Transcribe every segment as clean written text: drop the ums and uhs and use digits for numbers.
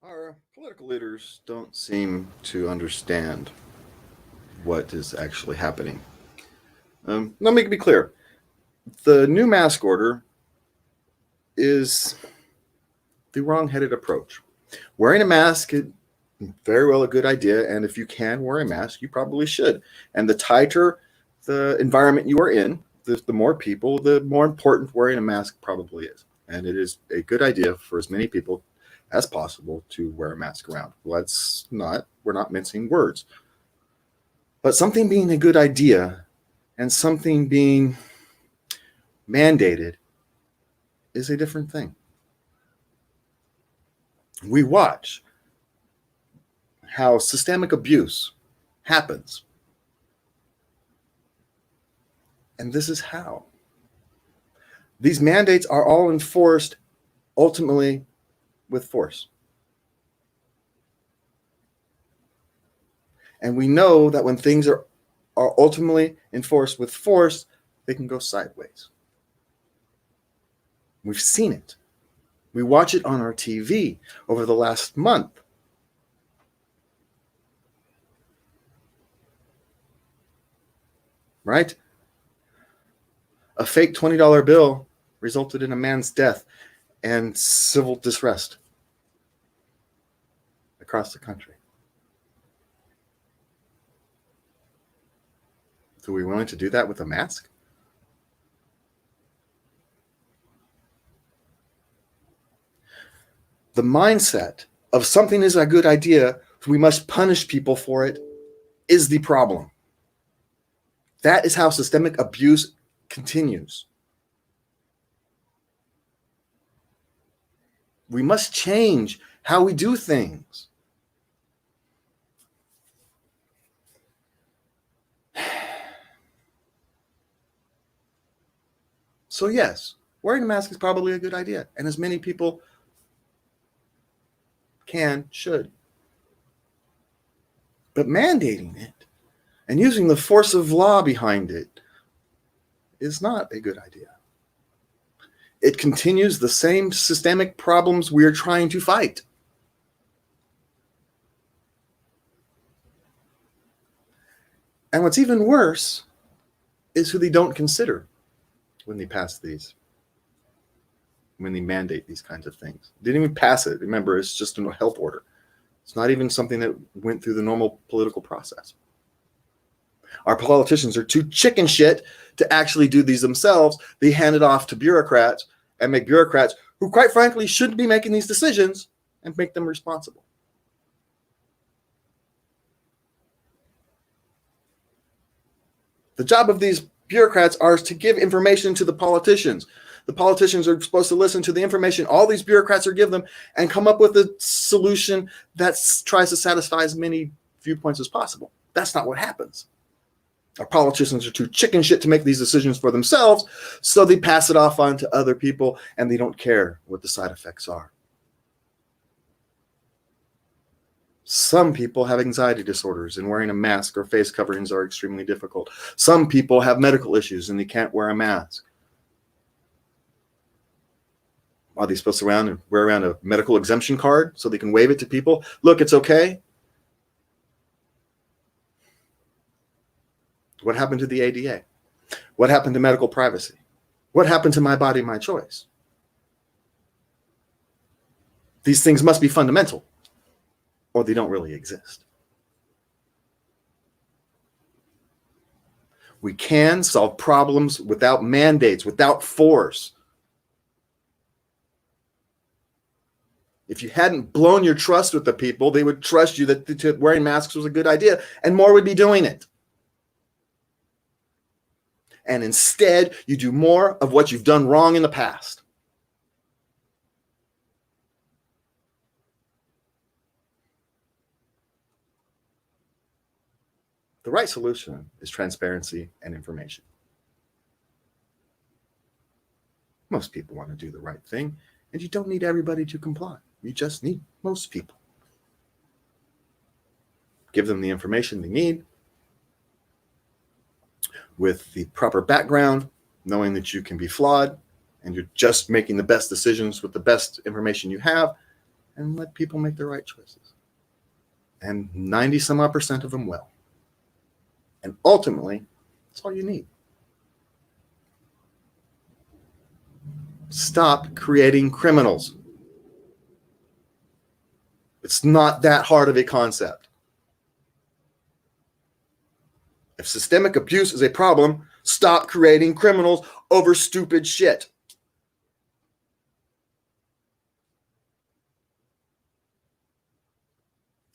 Our political leaders don't seem to understand what is actually happening. Let me be clear. The new mask order is the wrong-headed approach. Wearing a mask is very well a good idea, and if you can wear a mask, you probably should. And the tighter the environment you are in, the more people, the more important wearing a mask probably is. And it is a good idea for as many people as possible to wear a mask around. We're not mincing words. But something being a good idea and something being mandated is a different thing. We watch how systemic abuse happens. And this is how. These mandates are all enforced ultimately with force. And we know that when things are ultimately enforced with force, they can go sideways. We've seen it. We watch it on our TV over the last month. Right? A fake $20 bill resulted in a man's death and civil disrest across the country. So are we willing to do that with a mask? The mindset of something is a good idea, we must punish people for it, is the problem. That is how systemic abuse continues. We must change how we do things. So yes, wearing a mask is probably a good idea, and as many people should. But mandating it and using the force of law behind it is not a good idea. It continues the same systemic problems we are trying to fight. And what's even worse is who they don't consider when they pass these, when they mandate these kinds of things. They didn't even pass it. Remember, it's just a help order. It's not even something that went through the normal political process. Our politicians are too chicken shit to actually do these themselves. They hand it off to bureaucrats and make bureaucrats who, quite frankly, shouldn't be making these decisions and make them responsible. The job of these bureaucrats is to give information to the politicians. The politicians are supposed to listen to the information all these bureaucrats are giving them and come up with a solution that tries to satisfy as many viewpoints as possible. That's not what happens. Our politicians are too chicken shit to make these decisions for themselves, so they pass it off on to other people and they don't care what the side effects are. Some people have anxiety disorders and wearing a mask or face coverings are extremely difficult. Some people have medical issues and they can't wear a mask. Are they supposed to wear around a medical exemption card so they can wave it to people? Look, it's okay. What happened to the ADA? What happened to medical privacy? What happened to my body, my choice? These things must be fundamental, or they don't really exist. We can solve problems without mandates, without force. If you hadn't blown your trust with the people, they would trust you that wearing masks was a good idea, and more would be doing it. And instead, you do more of what you've done wrong in the past. The right solution is transparency and information. Most people want to do the right thing, and you don't need everybody to comply. You just need most people. Give them the information they need with the proper background, knowing that you can be flawed and you're just making the best decisions with the best information you have, and let people make the right choices. And 90 some odd percent of them will. And ultimately, that's all you need. Stop creating criminals. It's not that hard of a concept. If systemic abuse is a problem, stop creating criminals over stupid shit.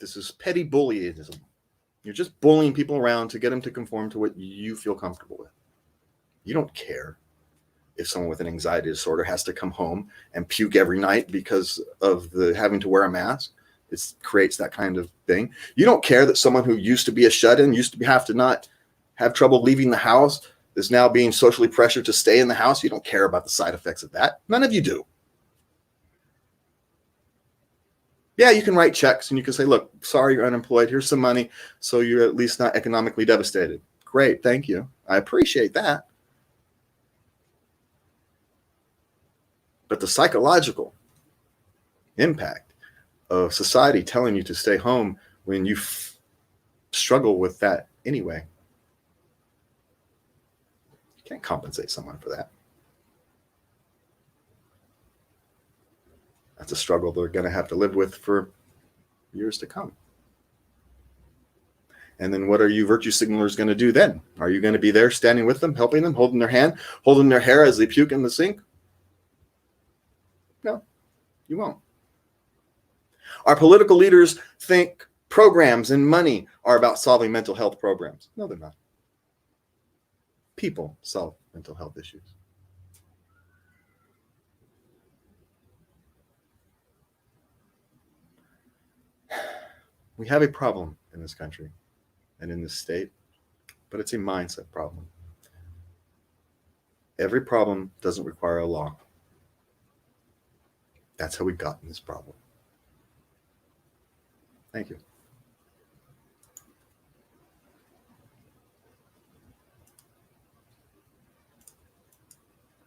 This is petty bullyism. You're just bullying people around to get them to conform to what you feel comfortable with. You don't care if someone with an anxiety disorder has to come home and puke every night because of the having to wear a mask. It creates that kind of thing. You don't care that someone who used to be a shut-in, used to have to not have trouble leaving the house, is now being socially pressured to stay in the house. You don't care about the side effects of that. None of you do. Yeah, you can write checks and you can say, look, sorry you're unemployed. Here's some money so you're at least not economically devastated. Great, thank you. I appreciate that. But the psychological impact of society telling you to stay home when you struggle with that anyway, you can't compensate someone for that. That's a struggle they're going to have to live with for years to come. And then what are you virtue signalers going to do then? Are you going to be there standing with them, helping them, holding their hand, holding their hair as they puke in the sink? No, you won't. Our political leaders think programs and money are about solving mental health programs. No, they're not. People solve mental health issues. We have a problem in this country and in this state, but it's a mindset problem. Every problem doesn't require a law. That's how we got in this problem. Thank you.